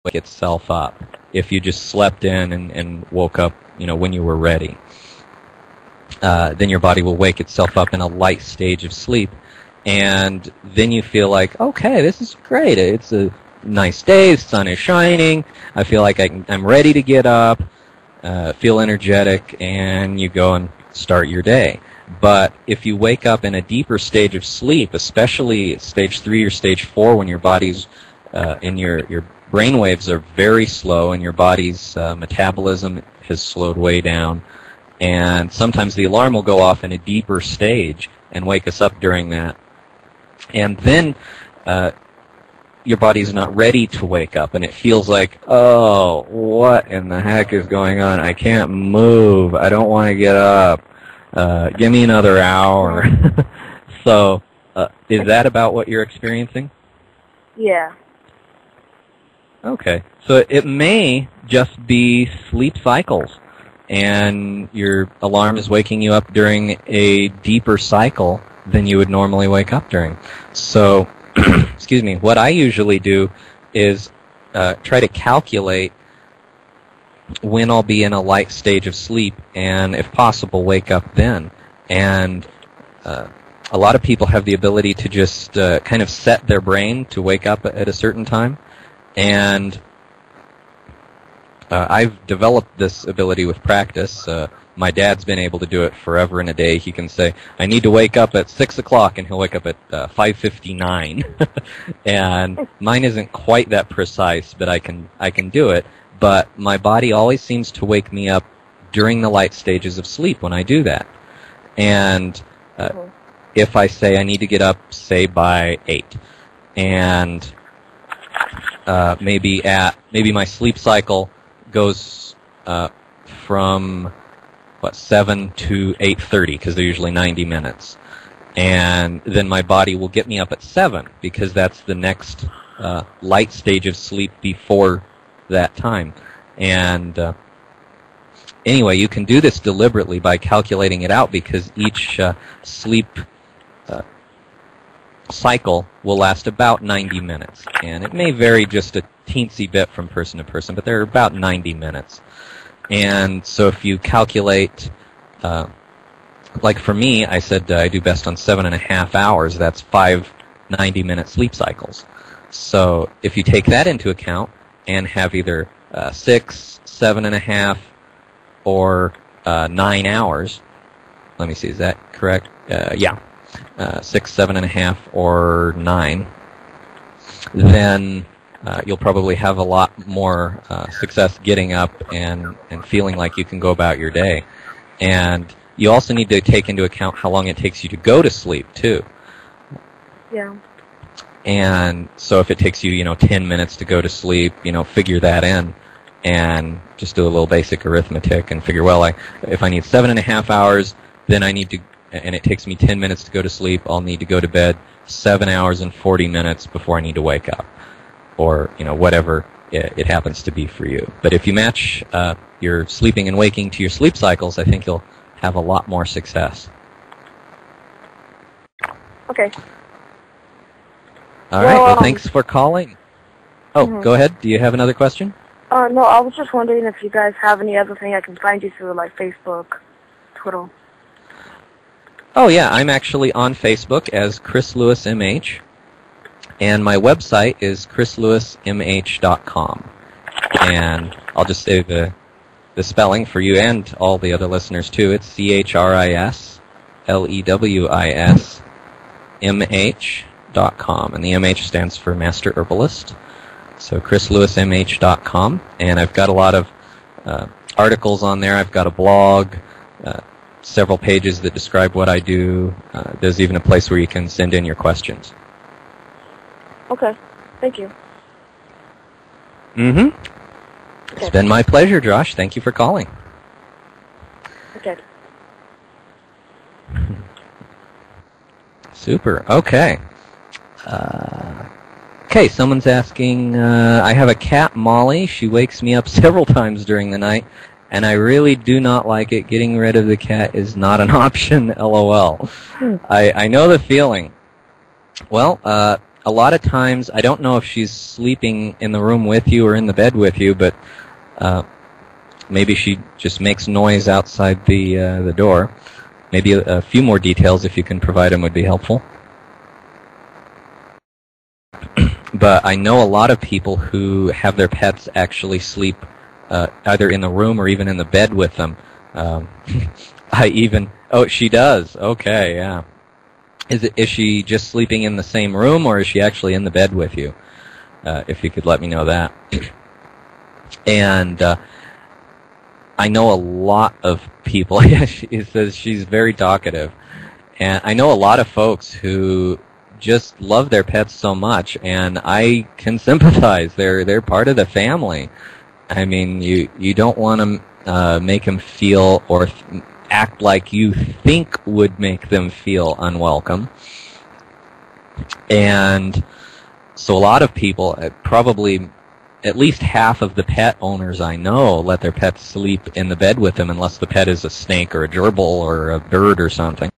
wake itself up if you just slept in and woke up, when you were ready. Then your body will wake itself up in a light stage of sleep, and then you feel like, okay, this is great. It's a nice day. The sun is shining. I feel like I'm ready to get up, feel energetic, and you go and start your day. But if you wake up in a deeper stage of sleep, especially stage 3 or stage 4, when your body's and your brain waves are very slow and your body's metabolism has slowed way down, and sometimes the alarm will go off in a deeper stage and wake us up during that. And then your body's not ready to wake up, and it feels like, oh, what in the heck is going on? I can't move. I don't want to get up. Give me another hour. So, is that about what you're experiencing? Yeah. Okay. So it may just be sleep cycles, and your alarm is waking you up during a deeper cycle than you would normally wake up during. So, excuse me, what I usually do is try to calculate when I'll be in a light stage of sleep, and if possible, wake up then. And a lot of people have the ability to just kind of set their brain to wake up at a certain time. And I've developed this ability with practice. My dad's been able to do it forever in a day. He can say, I need to wake up at 6 o'clock, and he'll wake up at 5:59. And mine isn't quite that precise, but I can do it. But my body always seems to wake me up during the light stages of sleep when I do that. And if I say I need to get up, say, by 8, and maybe my sleep cycle goes from 7 to 8:30, because they're usually 90 minutes, and then my body will get me up at 7 because that's the next light stage of sleep before that time. And anyway, you can do this deliberately by calculating it out, because each sleep cycle will last about 90 minutes. And it may vary just a teensy bit from person to person, but they're about 90 minutes. And so if you calculate, like for me, I said I do best on 7.5 hours. That's 5 90-minute sleep cycles. So if you take that into account and have either 6, 7.5, or 9 hours, let me see, is that correct? Yeah. 6, 7.5, or 9, then you'll probably have a lot more success getting up and feeling like you can go about your day. And you also need to take into account how long it takes you to go to sleep, too. Yeah. And so if it takes you, 10 minutes to go to sleep, figure that in and just do a little basic arithmetic and figure, well, if I need 7.5 hours, then I need to, and it takes me 10 minutes to go to sleep, I'll need to go to bed 7 hours and 40 minutes before I need to wake up, or whatever it happens to be for you. But if you match your sleeping and waking to your sleep cycles, I think you'll have a lot more success. Okay. All right. Well, thanks for calling. Oh, Go ahead. Do you have another question? No, I was just wondering if you guys have any other thing I can find you through, like Facebook, Twitter. Oh, yeah. I'm actually on Facebook as Chris Lewis MH, and my website is chrislewismh.com. And I'll just say the spelling for you and all the other listeners, too. It's ChrisLewisMH.com, and the MH stands for Master Herbalist. So chrislewismh.com, and I've got a lot of articles on there. I've got a blog, several pages that describe what I do. There's even a place where you can send in your questions. Okay. Thank you. Mm-hmm. Okay. It's been my pleasure, Josh. Thank you for calling. Okay. Super. Okay. Okay, someone's asking, I have a cat, Molly. She wakes me up several times during the night, and I really do not like it. Getting rid of the cat is not an option, LOL. I know the feeling. Well, a lot of times, I don't know if she's sleeping in the room with you or in the bed with you, but maybe she just makes noise outside the door. Maybe a few more details, if you can provide them, would be helpful. But I know a lot of people who have their pets actually sleep either in the room or even in the bed with them. Oh, she does. Okay, yeah. Is she just sleeping in the same room, or is she actually in the bed with you? If you could let me know that. And I know a lot of people. It says she's very talkative, and I know a lot of folks who just love their pets so much, and I can sympathize. They're part of the family. I mean, you don't want to make them feel or act like you think would make them feel unwelcome. And so a lot of people, probably at least half of the pet owners I know, let their pets sleep in the bed with them unless the pet is a snake or a gerbil or a bird or something.